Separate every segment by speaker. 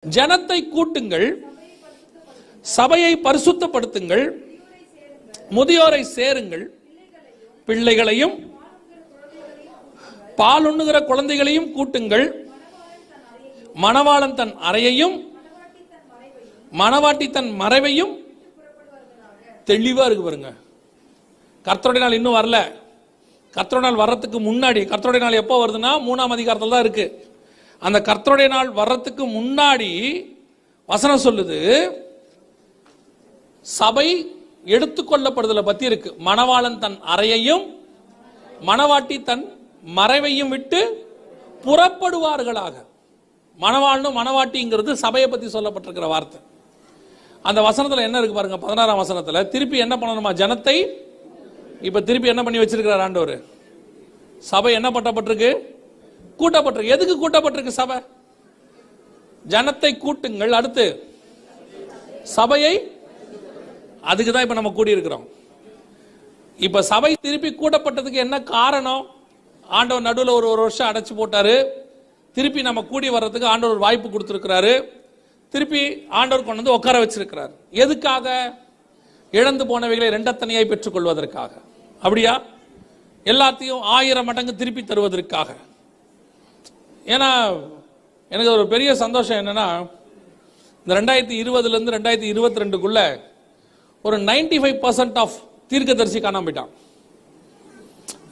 Speaker 1: ஜனத்தை கூட்டுங்கள், சபையை பரிசுத்தப்படுத்துங்கள், முதியோரை சேருங்கள், பிள்ளைகளையும் பால் உண்ணுகிற குழந்தைகளையும் கூட்டுங்கள், மணவாளன் தன் அறையையும் மணவாட்டி தன் மறைவையும். தெளிவா இருக்கு பாருங்க. கர்த்தருடைய நாள் இன்னும் வரல. கர்த்தருடைய நாள் வர்றதுக்கு முன்னாடி, கர்த்தருடைய நாள் எப்போ வருதுன்னா 3ஆம் அதிகாரத்தில் தான் இருக்கு. அந்த கர்த்தருடைய நாள் வர்றதுக்கு முன்னாடி வசனம் சொல்லுது, சபை எடுத்துக்கொள்ளப்படுதலை பத்தி இருக்கு. மணவாளன் தன் அறையையும் மணவாட்டி தன் மறைவையும் விட்டு புறப்படுவார்களாக. மணவாளனும் மணவாட்டிங்கிறது சபையை பத்தி சொல்லப்பட்டிருக்கிற வார்த்தை. அந்த வசனத்துல என்ன இருக்கு பாருங்க. 16ஆம் வசனத்துல திருப்பி என்ன பண்ணணுமா? ஜனத்தை இப்ப திருப்பி என்ன பண்ணி வச்சிருக்கிறார் ஆண்டவர்? சபை என்ன பண்ணப்பட்டிருக்கு? கூட்டப்பட்டிருக்கு. எதுக்கு கூட்டப்பட்டிருக்கு சபை? ஜனத்தை கூட்டுங்கள், அடுத்து சபையை, அதுக்கு தான் இப்ப நம்ம கூடி இருக்கிறோம். இப்ப சபை திருப்பி கூட்டப்பட்டதுக்கு என்ன காரணம்? ஆண்டவர் நடுவில் ஒரு வருஷம் அடைச்சு போட்டாரு. திருப்பி நம்ம கூடி வர்றதுக்கு ஆண்டவர் ஒரு வாய்ப்பு கொடுத்திருக்கிறாரு. திருப்பி ஆண்டவர் கொண்டு வந்து உட்கார வச்சிருக்கிறார். எதுக்காக? இழந்து போனவைகளை இரண்டத்தனையாய் பெற்றுக் கொள்வதற்காக. அப்படியா? எல்லாத்தையும் 1000 மடங்கு திருப்பி தருவதற்காக. ஏன்னா எனக்கு ஒரு பெரிய சந்தோஷம் என்னன்னா, இந்த 2020 இருந்து 2022 ஒரு 95% ஆஃப் தீர்க்கதரிசி காணாம போயிட்டான்.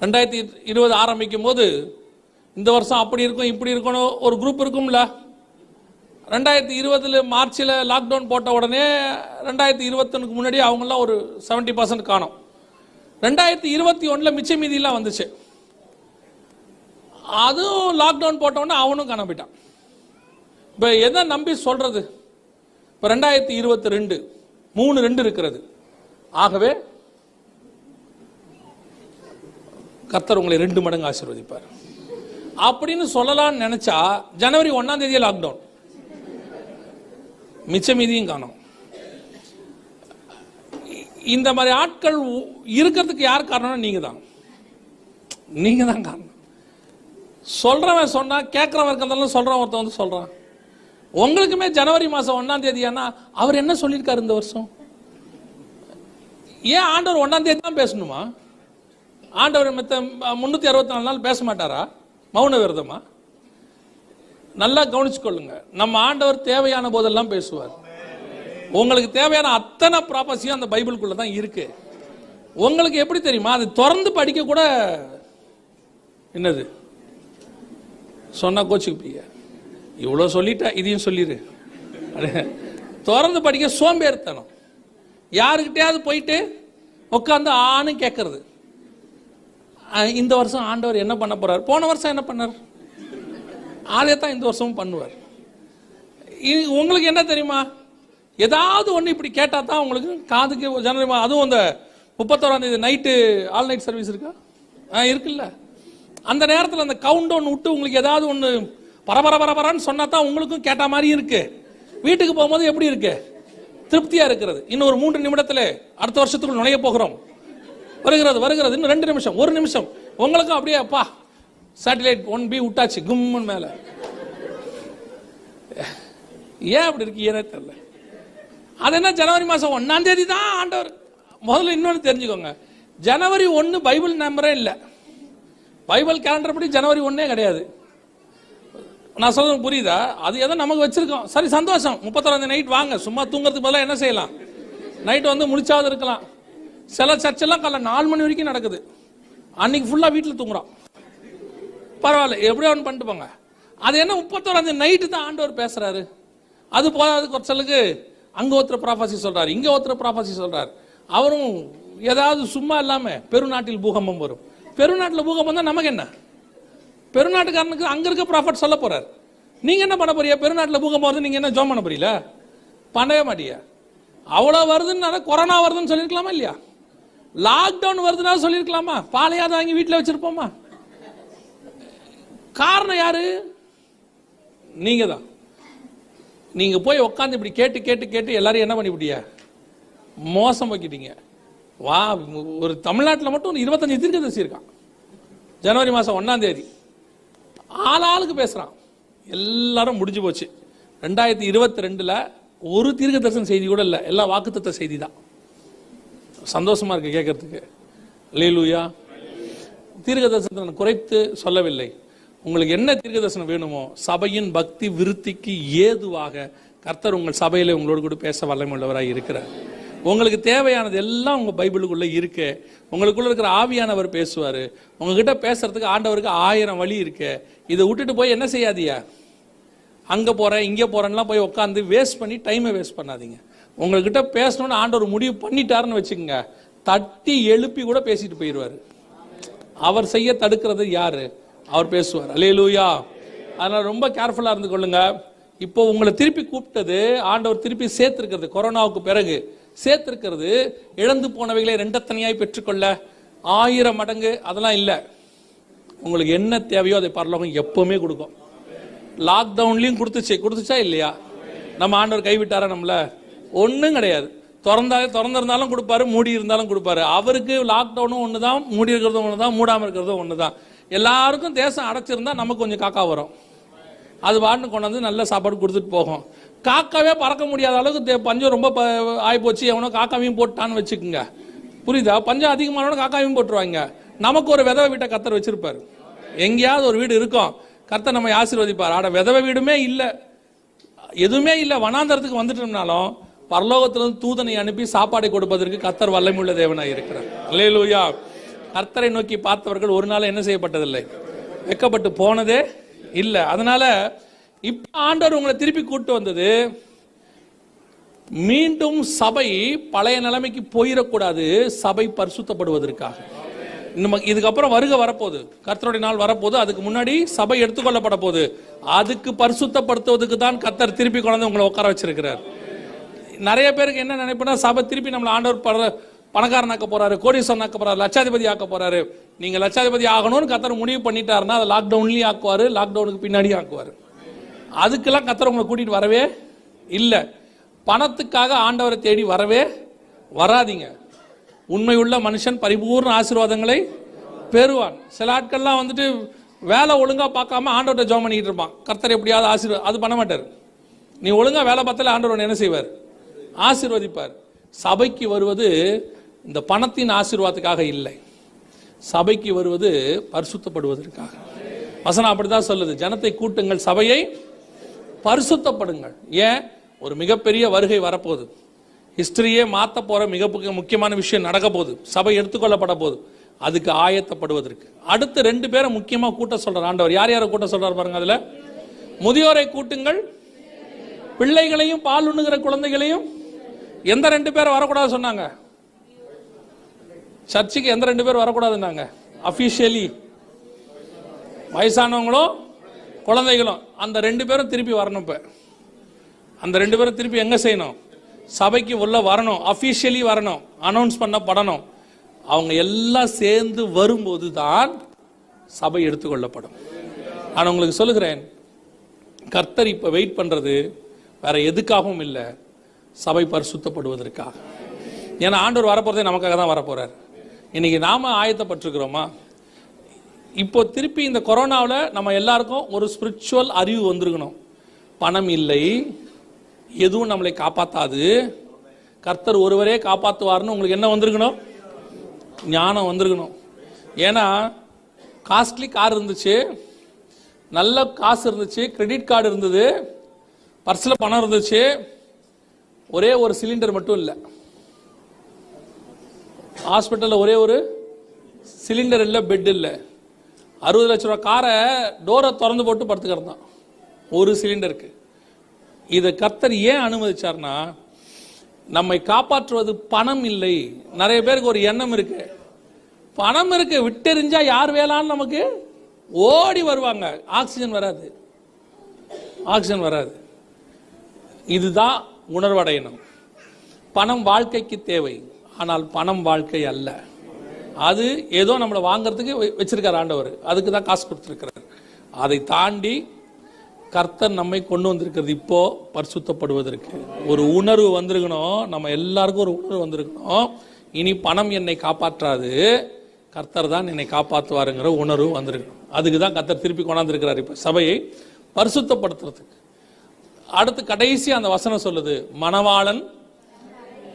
Speaker 1: 2020 ஆரம்பிக்கும் போது இந்த வருஷம் அப்படி இருக்கும் இப்படி இருக்கணும் ஒரு குரூப் இருக்கும்ல. 2020 மார்ச்சில் லாக்டவுன் போட்ட உடனே 2021 முன்னாடி அவங்களாம் ஒரு 70% காணும். 2021 மிச்ச மீதியெல்லாம் வந்துச்சு. அதுவும் லாக்டவுன் போட்ட உடனே அவனும் காண போயிட்டான். இப்போ எதை நம்பி சொல்றது? இப்போ 2022 3-2 இருக்கிறது. ஆகவே கர்த்தர் உங்களை 2 மடங்கு ஆசீர்வதிப்பார் அப்படின்னு சொல்லலாம்னு நினைச்சா ஜனவரி 1ஆம் தேதியே லாக்டவுன், மிச்ச மீதியும் காணும். இந்த மாதிரி ஆட்கள் இருக்கிறதுக்கு யார் காரணம்? நீங்க தான். நீங்க தான் காரணம். சொல்றவன் சொன்னா கேட்கிறவன் இருக்கிறதால சொல்றவன் ஒருத்தன் வந்து சொல்றான். உங்களுக்குமே ஜனவரி மாசம் 1ஆம் தேதியானா அவர் என்ன சொல்லியிருக்காரு இந்த வருஷம்? ஏன் ஆண்டவர் 1ஆம் தேதி தான் பேசணுமா? ஆண்டவர் மத்த 364 நாள் பேச மாட்டாரா? மௌன விரதமா? நல்லா கவனிச்சுக்கொள்ளுங்க. நம்ம ஆண்டவர் தேவையான போதெல்லாம் பேசுவார். உங்களுக்கு தேவையான அத்தனை ப்ராப்பர்சியும் அந்த பைபிளுக்குள்ள தான் இருக்கு. உங்களுக்கு எப்படி தெரியுமா? அது திறந்து படிக்க கூட என்னது சொன்னா கோச்சுக்குப்பீங்க. இவ்வளோ சொல்லிட்டா இதையும் சொல்லிடு. திறந்து படிக்க சோம்பேறித்தனம். யாருக்கிட்டையாவது போயிட்டு உட்காந்து ஆணு கேட்கறது. இந்த வருஷம் ஆண்டவர் என்ன பண்ண போறார்? போன வருஷம் என்ன பண்ணார்? அதே தான் இந்த வருஷமும் பண்ணுவார். உங்களுக்கு என்ன தெரியுமா? ஏதாவது ஒன்று இப்படி கேட்டா தான் உங்களுக்கு காதுக்கு ஜனவரி. அதுவும் அந்த 31ஆம் தேதி நைட்டு ஆல் நைட் சர்வீஸ் இருக்கா? இருக்குல்ல. அந்த நேரத்தில் அந்த கவுண்ட் டவுன் விட்டு உங்களுக்கு ஏதாவது ஒன்று பரபரன்னு சொன்னா தான் உங்களுக்கும் கேட்ட மாதிரி இருக்கு. வீட்டுக்கு போகும்போது எப்படி இருக்கு? திருப்தியா இருக்கிறது. இன்னும் ஒரு 3 நிமிடத்தில் அடுத்த வருஷத்துக்குள் நுழைய போகிறோம். வருகிறது இன்னும் 2 நிமிஷம் 1 நிமிஷம். உங்களுக்கும் அப்படியே அப்பா சேட்டலைட் 1B விட்டாச்சு கும்மன் மேல. ஏன் அப்படி இருக்கு? ஏனே தெரியல. அது என்ன ஜனவரி மாசம் 1ஆம் தேதி தான் ஆண்டவர். முதல்ல இன்னொன்று தெரிஞ்சுக்கோங்க, ஜனவரி 1 பைபிள் நம்பரே இல்லை. பைபிள் கேலண்டர் படி ஜனவரி 1 கிடையாது. நான் சொல்றது புரியுதா? அது எதோ நமக்கு வச்சிருக்கோம். சரி, சந்தோஷம். 31ஆம் தேதி நைட் வாங்க. சும்மா தூங்குறதுக்கு பதிலாக என்ன செய்யலாம்? நைட் வந்து முடிச்சாவது இருக்கலாம். சில சர்ச்செல்லாம் காலைல 4 மணி வரைக்கும் நடக்குது. அன்னைக்கு ஃபுல்லா வீட்டில் தூங்குறான். பரவாயில்ல, எப்படியோ ஒன்று பண்ணிட்டு போங்க. அது என்ன 31ஆம் தேதி நைட்டு தான் ஆண்டவர் பேசுறாரு. அது போதாது, குறைச்சலுக்கு அங்க ஒருத்தர் ப்ராபசி சொல்றாரு, இங்க ஒருத்தர் ப்ராபசி சொல்றாரு. அவரும் ஏதாவது சும்மா இல்லாம பெருநாட்டில் பூகம்பம் வரும். பெருநாட்டில் பூகம்பம் தான் நமக்கு என்ன? பெருநாட்டுக்காரனுக்கு அங்க இருக்க ப்ராஃபட் சொல்ல போறாரு. நீங்க என்ன பண்ண போறீங்க? பெருநாட்டில் பூகம்பம் வருது, நீங்க என்ன ஜோம் பண்ண போறீங்களா? பண்ணவே மாட்டியா? அவ்வளவு வருதுன்னு கொரோனா வருதுன்னு சொல்லிருக்கலாமா இல்லையா? லாக்டவுன் வருதுன்னா சொல்லிருக்கலாமா? பாலையாவது வாங்கி வீட்டில் வச்சிருப்போமா? காரணம் யாரு? நீங்க தான். நீங்க போய் உட்காந்து இப்படி கேட்டு கேட்டு கேட்டு எல்லாரும் என்ன பண்ணிவிட்டியா? மோசம் வைக்கிட்டீங்க. வா, ஒரு தமிழ்நாட்டில் மட்டும் 25 தீர்க்கதரிசி இருக்கான். ஜனவரி மாசம் 1ஆம் தேதி ஆளாளுக்கு பேசுறான். எல்லாரும் முடிஞ்சு போச்சு. 2022 ஒரு தீர்க்க தரிசன செய்தி கூட இல்லை, எல்லாம் வாக்குத்தத்த செய்தி தான். சந்தோஷமா இருக்கு கேட்கறதுக்கு. அல்லேலூயா. தீர்க்க தரிசனத்தை நான் குறைத்து சொல்லவில்லை. உங்களுக்கு என்ன தீர்க்க தரிசனம் வேணுமோ சபையின் பக்தி விருத்திக்கு ஏதுவாக கர்த்தர் உங்கள் சபையில உங்களோடு கூட பேச வல்லமையுள்ளவராக இருக்கிறார். உங்களுக்கு தேவையானது எல்லாம் உங்க பைபிளுக்குள்ள இருக்கு. உங்களுக்குள்ள இருக்கிற ஆவியானவர் பேசுவாரு. உங்ககிட்ட பேசுறதுக்கு ஆண்டவருக்கு 1000 வழி இருக்கு. இதை விட்டுட்டு போய் என்ன செய்யாதியா, அங்க போறேன் இங்க போறேன்லாம் போய் உட்காந்து வேஸ்ட் பண்ணி டைமை வேஸ்ட் பண்ணாதீங்க. உங்ககிட்ட பேசணும்னு ஆண்டவர் முடிவு பண்ணிட்டாருன்னு வச்சுக்கோங்க, தட்டி எழுப்பி கூட பேசிட்டு போயிடுவாரு. அவர் செய்ய தடுக்கிறது யாரு? அவர் பேசுவார். அல்லேலூயா. அதனால ரொம்ப கேர்ஃபுல்லா இருந்து கொள்ளுங்க. இப்போ உங்களை திருப்பி கூப்பிட்டது ஆண்டவர் திருப்பி சேர்த்திருக்கிறது. கொரோனாவுக்கு பிறகு சேர்த்திருக்கிறது இழந்து போனவைகளை ரெண்டத்தனையாய் பெற்றுக்கொள்ள 1000 மடங்கு அதெல்லாம் இல்லை. உங்களுக்கு என்ன தேவையோ அதை பரலோகம் எப்பவுமே கொடுக்கும். லாக்டவுன்லயும் கொடுத்துச்சா இல்லையா? நம்ம ஆண்டவர் கைவிட்டாரா நம்மள? ஒன்றும் கிடையாது. திறந்திருந்தாலும் கொடுப்பாரு, மூடி இருந்தாலும் கொடுப்பாரு. அவருக்கு லாக்டவுனும் ஒண்ணுதான், மூடி இருக்கிறதும் ஒண்ணுதான், மூடாம இருக்கிறதும் ஒண்ணுதான். எல்லாருக்கும் தேசம் அடைச்சிருந்தா நமக்கு கொஞ்சம் காக்கா வரும், அது வாட்டு கொண்டாந்து நல்ல சாப்பாடு கொடுத்துட்டு போகும். காக்காவே பறக்க முடியாத அளவுக்கு பஞ்சம் ரொம்ப ஆயிப்போச்சு, எவனோ காக்காவையும் போட்டான்னு வச்சுக்கோங்க. புரியுதா? பஞ்சம் அதிகமான காக்காவையும் போட்டுருவாங்க. நமக்கு ஒரு விதவை வீட்டை கர்த்தர் வச்சிருப்பாரு. எங்கேயாவது ஒரு வீடு இருக்கும், கர்த்தர் நம்ம ஆசீர்வதிப்பார். ஆட விதவை வீடுமே இல்லை, எதுவுமே இல்லை, வனாந்தரத்துக்கு வந்துட்டோம்னாலும் பரலோகத்திலிருந்து தூதனை அனுப்பி சாப்பாடை கொடுப்பதற்கு கர்த்தர் வல்லமையுள்ள தேவனாய் இருக்கிறார். அல்லேலூயா. கர்த்தரை நோக்கி பார்த்தவர்கள் ஒரு நாள் என்ன செய்யப்பட்டதில்லை, வெட்கப்பட்டு போனதே இல்லை. அதனால இப்ப ஆண்டவர் உங்களை திருப்பி கூட்டு வந்தது மீண்டும் சபை பழைய நிலைமைக்கு போயிடக்கூடாது, சபை பரிசுத்தப்படுவதற்காக. இதுக்கப்புறம் வருகை வரப்போகுது, கர்த்தருடைய நாள் வரப்போகுது. அதுக்கு முன்னாடி சபை எடுத்துக்கொள்ளப்பட போகுது. அதுக்கு பரிசுத்தப்படுத்துவதற்கு தான் கர்த்தர் திருப்பி கொண்டு உங்களை உட்கார வச்சிருக்கிறார். நிறைய பேருக்கு என்ன நினைப்புனா, சபை திருப்பி நம்மளை ஆண்டவர் பணக்காரனாக்க போறாரு, கோடீஸ்வரனாக்க போறாரு, லட்சாதிபதி ஆக்க போறாரு. நீங்க லட்சாதிபதி ஆகணும்னு கர்த்தர் முடிவு பண்ணிட்டாருன்னா அதை லாக்டவுன்லயும் ஆக்குவாரு, லாக்டவுனுக்கு பின்னாடியும் ஆக்குவாரு. அதுக்கெல்லாம் கர்த்தர் உங்களை கூட்டிட்டு வரவே இல்லை. பணத்துக்காக ஆண்டவரை தேடி வரவே வராதிங்க. உண்மையுள்ள மனுஷன் பரிபூர்ண ஆசீர்வாதங்களை பெறுவான். சில ஆட்கள்லாம் வந்துட்டு வேலை ஒழுங்கா பார்க்காம ஆண்டவர்கிட்ட ஜெபம் பண்ணிட்டு இருப்பான், கர்த்தர் எப்படியாவது ஆசீர்வாதம். அது பண்ண மாட்டார். நீ ஒழுங்கா வேலை பார்த்தாலே ஆண்டவர் என்ன செய்வார்? ஆசீர்வதிப்பார். சபைக்கு வருவது இந்த பணத்தின் ஆசீர்வாதத்துக்காக இல்லை, சபைக்கு வருவது பரிசுத்தப்படுவதற்காக. வசனம் அப்படிதான் சொல்லுது, ஜனத்தை கூட்டுங்கள், சபையை பரிசுத்தப்படுங்கள். ஏன்? ஒரு மிகப்பெரிய வருகை வரப்போகுது, ஹிஸ்டரியே மாத்த போற மிக முக்கியமான விஷயம் நடக்க போகுது, சபை எடுத்துக்கொள்ளப்பட போகுது. அதுக்கு ஆயத்தப்படுவதற்கு அடுத்து 2 பேரை முக்கியமா கூட்ட சொல்றார் ஆண்டவர். யார் யாரை கூட்ட சொல்றார் பாருங்க. அதுல முதியோரை கூட்டுங்கள், பிள்ளைகளையும் பால் உண்ணுகிற குழந்தைகளையும். எந்த 2 பேர் வரக்கூடாது சொன்னாங்க? சர்ச்சுக்கு எந்த 2 பேர் வரக்கூடாதுன்னாங்க? அபிஷியலி வயசானவங்களும் குழந்தைகளும். அந்த 2 பேரும் திருப்பி வரணும். இப்ப அந்த 2 பேரும் திருப்பி எங்க செய்யணும்? சபைக்கு உள்ள வரணும், அபிஷியலி வரணும், அனௌன்ஸ் பண்ணப்படணும். அவங்க எல்லாம் சேர்ந்து வரும்போது தான் சபை எடுத்துக்கொள்ளப்படும். நான் உங்களுக்கு சொல்லுகிறேன், கர்த்தர் இப்ப வெயிட் பண்றது வேற எதுக்காகவும் இல்லை, சபை பரிசுத்தப்படுவதற்காக. ஏன்னா ஆண்டவர் வரப்போறதே நமக்காக தான் வரப்போறார். இன்னைக்கு நாம ஆயத்தப்பட்டிருக்கிறோமா? இப்போ திருப்பி இந்த கொரோனாவில் நம்ம எல்லாருக்கும் ஒரு ஸ்பிரிச்சுவல் அறிவு வந்திருக்கணும். பணம் இல்லை, எதுவும் நம்மளை காப்பாத்தாது, கர்த்தர் ஒருவரே காப்பாற்றுவார்னு உங்களுக்கு என்ன வந்திருக்கணும்? ஞானம் வந்திருக்கணும். ஏன்னா காஸ்ட்லி கார் இருந்துச்சு, நல்ல காசு இருந்துச்சு, கிரெடிட் கார்டு இருந்தது, பர்ஸில் பணம் இருந்துச்சு, ஒரே ஒரு சிலிண்டர் மட்டும் இல்லை. ஹாஸ்பிட்டலில் ஒரே ஒரு சிலிண்டர் இல்லை, பெட் இல்லை. 60 லட்ச ரூபா காரை டோரை திறந்து போட்டு படுத்துக்கிறதான் ஒரு சிலிண்டருக்கு. இதை கர்த்தர் ஏன் அனுமதிச்சார்னா, நம்மை காப்பாற்றுவது பணம் இல்லை. நிறைய பேருக்கு ஒரு எண்ணம் இருக்கு, பணம் இருக்கு, விட்டெறிஞ்சா யார் வேளான்னு நமக்கு ஓடி வருவாங்க. ஆக்சிஜன் வராது, ஆக்சிஜன் வராது. இதுதான் உணர்வடையணும். பணம் வாழ்க்கைக்கு தேவை, ஆனால் பணம் வாழ்க்கை அல்ல. அது ஏதோ நம்மளை வாங்கறதுக்கு வச்சிருக்கார் ஆண்டவர், அதுக்கு தான் காசு கொடுத்துருக்கிறார். அதை தாண்டி கர்த்தர் நம்மை கொண்டு வந்திருக்கிறது இப்போ பரிசுத்தப்படுவதற்கு. ஒரு உணர்வு வந்திருக்கணும், நம்ம எல்லாருக்கும் ஒரு உணர்வு வந்திருக்கணும். இனி பணம் என்னை காப்பாற்றாது, கர்த்தர் தான் என்னை காப்பாற்றுவாருங்கிற உணர்வு வந்திருக்கணும். அதுக்கு தான் கர்த்தர் திருப்பி கொண்டாந்துருக்கிறார் இப்ப சபையை பரிசுத்தப்படுத்துறதுக்கு. அடுத்து கடைசி அந்த வசனம் சொல்லுது, மணவாளன்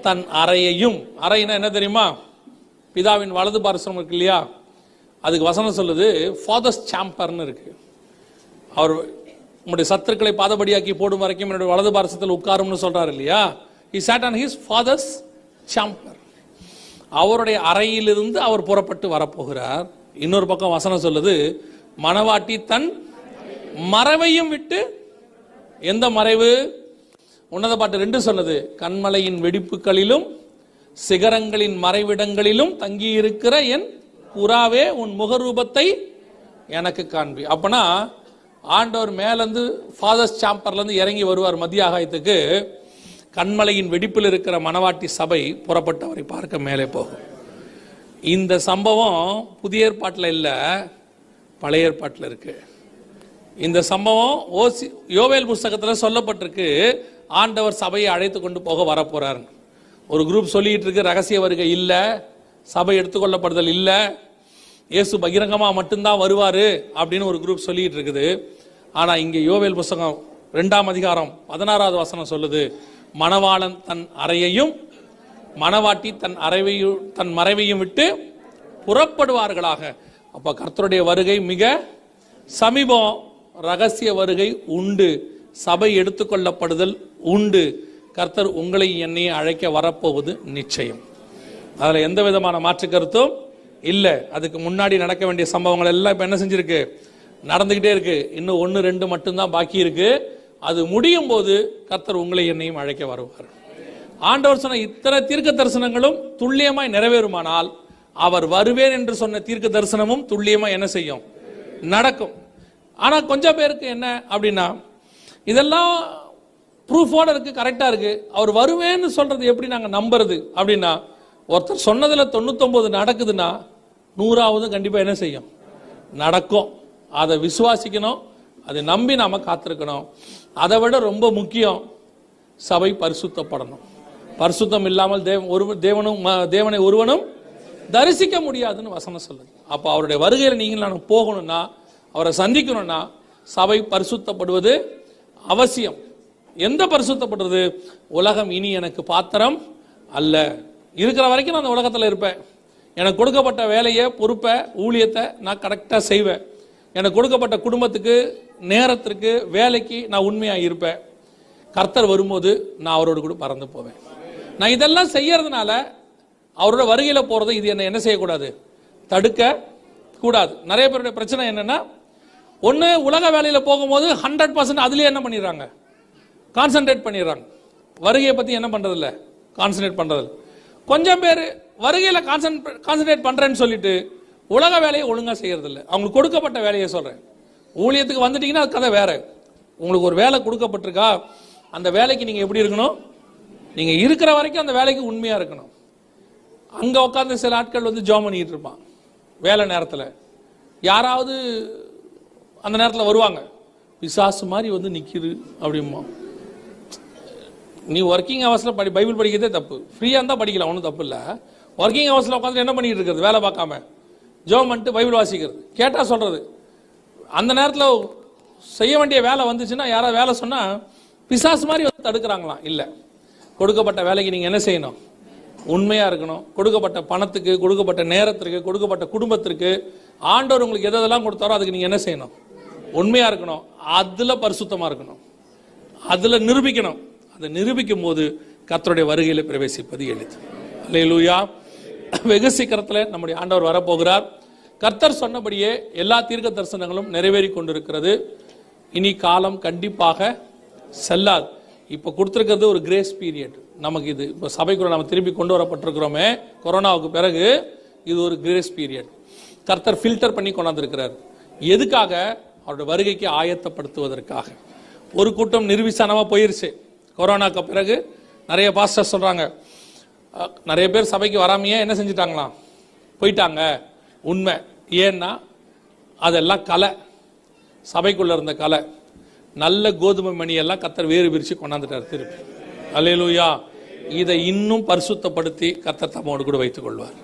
Speaker 1: தன் அறையையும், அறைனா என்ன தெரியுமா, பிதாவின் வலது பார்சனம் இருக்கு இல்லையா, அதுக்கு வசனம் சொல்லுது ஃபாதர்ஸ் சாம்பர்னு இருக்கு. அவர் உங்களுடைய சத்துருக்களை பாதபடியாக்கி போடும் வரைக்கும் என்னுடைய வலது பார்சத்தில் உட்காரும்னு சொல்றாரு இல்லையா. He sat on his father's chamber. அவருடைய அறையிலிருந்து அவர் புறப்பட்டு வரப்போகிறார். இன்னொரு பக்கம் வசனம் சொல்லுது, மணவாட்டி தன் மறைவையும் விட்டு, எந்த மறைவு, உன்னத பாட்டு 2 சொன்னது, கண்மலையின் வெடிப்புகளிலும் சிகரங்களின் மறைவிடங்களிலும் தங்கியிருக்கிற என் புறாவே உன் முகரூபத்தை எனக்கு காண்பி. அப்பனா ஆண்டவர் மேலேருந்து ஃபாதர்ஸ் சாம்பர்லேருந்து இறங்கி வருவார் மத்திய ஆகாயத்துக்கு. கண்மலையின் வெடிப்பில் இருக்கிற மணவாட்டி சபை புறப்பட்டு அவரை பார்க்க மேலே போகும். இந்த சம்பவம் புதிய ஏற்பாட்டில் இல்லை, பழைய ஏற்பாட்டில் இருக்கு. இந்த சம்பவம் யோவேல் புஸ்தகத்தில் சொல்லப்பட்டிருக்கு. ஆண்டவர் சபையை அழைத்து கொண்டு போக வரப்போறார். ஒரு குரூப் சொல்லிட்டு இருக்கு ரகசிய வருகை இல்லை, சபை எடுத்துக்கொள்ளப்படுதல் இல்லை, இயேசு பகிரங்கமாக மட்டும்தான் வருவார் அப்படின்னு ஒரு குரூப் சொல்லிட்டு இருக்குது. ஆனால் இங்கே யோவேல் புஸ்தகம் 2ஆம் அதிகாரம் 16வது வசனம் சொல்லுது, மணவாளன் தன் அறையையும் மணவாட்டி தன் மறைவையும் விட்டு புறப்படுவார்களாக. அப்ப கர்த்தருடைய வருகை மிக சமீபம். ரகசிய வருகை உண்டு, சபை எடுத்துக்கொள்ளப்படுதல் உண்டு. கர்த்தர் உங்களை என்னையை அழைக்க வரப்போவது நிச்சயம். அதில் எந்த விதமான மாற்று கருத்தும் இல்லை. அதுக்கு முன்னாடி நடக்க வேண்டிய சம்பவங்கள் எல்லாம் இப்போ என்ன செஞ்சிருக்கு, நடந்துகிட்டே இருக்கு. இன்னும் 1-2 மட்டும்தான் பாக்கி இருக்கு. அது முடியும் போது கர்த்தர் உங்களை என்னையும் அழைக்க வருவார். ஆண்டவர் சொன்ன இத்தனை தீர்க்க தரிசனங்களும் துல்லியமாய் நிறைவேறுமானால், அவர் வருவேன் என்று சொன்ன தீர்க்க தரிசனமும் துல்லியமாய் என்ன செய்யும், நடக்கும். ஆனா கொஞ்சம் பேருக்கு என்ன அப்படின்னா, இதெல்லாம் ப்ரூஃபோட இருக்கு, கரெக்டா இருக்கு, அவர் வருவேன்னு சொல்றது எப்படி நாங்க நம்புறது அப்படின்னா, ஒருத்தர் சொன்னதுல 99 நடக்குதுன்னா 100வது கண்டிப்பா என்ன செய்யும், நடக்கும். அதை விசுவாசிக்கணும், அதை நம்பி நாம காத்திருக்கணும். அதை விட ரொம்ப முக்கியம், சபை பரிசுத்தப்படணும். பரிசுத்தம் இல்லாமல் தேவனை ஒருவனும் தரிசிக்க முடியாதுன்னு வசனம் சொல்லுது. அப்போ அவருடைய வருகையில் நீங்கள் நான் போகணும்னா, அவரை சந்திக்கணும்னா சபை பரிசுத்தப்படுவது அவசியம். எந்த பரிசுத்தப்படுறது, உலகம் இனி எனக்கு பாத்திரம் அல்ல. இருக்கிற வரைக்கும் நான் அந்த உலகத்தில் இருப்பேன். எனக்கு கொடுக்கப்பட்ட வேலையை, பொறுப்பை, ஊழியத்தை நான் கரெக்டாக செய்வேன். எனக்கு கொடுக்கப்பட்ட குடும்பத்துக்கு, நேரத்திற்கு, வேலைக்கு நான் உண்மையாக இருப்பேன். கர்த்தர் வரும்போது நான் அவரோடு கூட பறந்து போவேன். நான் இதெல்லாம் செய்யறதுனால அவரோட வருகையில் போறது இது என்ன செய்யக்கூடாது, தடுக்க கூடாது. நிறைய பேருடைய பிரச்சனை என்னன்னா, ஒன்று உலக வேலையில் போகும்போது 100% அதுலேயே என்ன பண்ணிடுறாங்க, கான்சென்ட்ரேட் பண்ணிடுறாங்க. வருகையை பற்றி என்ன பண்ணுறதில்ல, கான்சென்ட்ரேட் பண்ணுறதில்ல. கொஞ்சம் பேர் வருகையில் கான்சென்ட்ரேட் பண்ணுறேன்னு சொல்லிட்டு உலக வேலையை ஒழுங்காக செய்யறதில்ல. அவங்களுக்கு கொடுக்கப்பட்ட வேலையை சொல்கிறேன். ஊழியத்துக்கு வந்துட்டீங்கன்னா அது கதை வேற. உங்களுக்கு ஒரு வேலை கொடுக்கப்பட்டிருக்கா, அந்த வேலைக்கு நீங்கள் எப்படி இருக்கணும், நீங்கள் இருக்கிற வரைக்கும் அந்த வேலைக்கு உண்மையாக இருக்கணும். அங்கே உட்காந்து சில ஆட்கள் வந்து ஜாம் பண்ணிட்டு இருப்பான் வேலை நேரத்தில். யாராவது அந்த நேரத்தில் வருவாங்க, பிசாசு மாதிரி வந்து நிற்கிது அப்படிமா. நீ ஒர்க்கிங் ஹவர்ஸில் பைபிள் படிக்கிறதே தப்பு. ஃப்ரீயாக இருந்தால் படிக்கலாம், ஒன்றும் தப்பு இல்லை. ஒர்க்கிங் ஹவர்ஸில் உட்காந்து என்ன பண்ணிட்டு இருக்கிறது, வேலை பார்க்காம ஜோம் பண்ணிட்டு பைபிள் வாசிக்கிறது. கேட்டால் சொல்கிறது, அந்த நேரத்தில் செய்ய வேண்டிய வேலை வந்துச்சுன்னா யாராவது வேலை சொன்னால் பிசாசு மாதிரி வந்து தடுக்கிறாங்களாம். இல்லை, கொடுக்கப்பட்ட வேலைக்கு நீங்கள் என்ன செய்யணும், உண்மையாக இருக்கணும். கொடுக்கப்பட்ட பணத்துக்கு, கொடுக்கப்பட்ட நேரத்திற்கு, கொடுக்கப்பட்ட குடும்பத்திற்கு ஆண்டவர் உங்களுக்கு எதெல்லாம் கொடுத்தாரோ அதுக்கு நீங்கள் என்ன செய்யணும், உண்மையாக இருக்கணும். அதில் பரிசுத்தமாக இருக்கணும், அதில் நிரூபிக்கணும். அதை நிரூபிக்கும் போது கர்த்தருடைய வருகையில் பிரவேசிப்பது எளிது. அல்லேலூயா. வெகு சீக்கிரத்தில் நம்முடைய ஆண்டவர் வரப்போகிறார். கர்த்தர் சொன்னபடியே எல்லா தீர்க்க தரிசனங்களும் நிறைவேறி கொண்டிருக்கிறது. இனி காலம் கண்டிப்பாக செல்லாது. இப்போ கொடுத்துருக்கிறது ஒரு கிரேஸ் பீரியட் நமக்கு. இது இப்போ சபைக்குள்ள நம்ம திரும்பி கொண்டு வரப்பட்டிருக்கிறோமே கொரோனாவுக்கு பிறகு, இது ஒரு கிரேஸ் பீரியட். கர்த்தர் ஃபில்டர் பண்ணி கொண்டாந்துருக்கிறார். எதுக்காக, அவருடைய வருகைக்கு ஆயத்தப்படுத்துவதற்காக. ஒரு கூட்டம் நிர்விசானமாக போயிருச்சு கொரோனாக்கு பிறகு. நிறைய பாஸ்டர் சொல்கிறாங்க, நிறைய பேர் சபைக்கு வராமையே என்ன செஞ்சிட்டாங்களாம், போயிட்டாங்க. உண்மை. ஏன்னா அதெல்லாம் கலை, சபைக்குள்ள இருந்த கலை. நல்ல கோதுமை மணியெல்லாம் கர்த்தர் வேறு பிரித்து கொண்டாந்துட்டார் திருப்பி. அல்லேலூயா. இதை இன்னும் பரிசுத்தப்படுத்தி கர்த்தர் தம்மோடு கூட வைத்துக் கொள்வார்.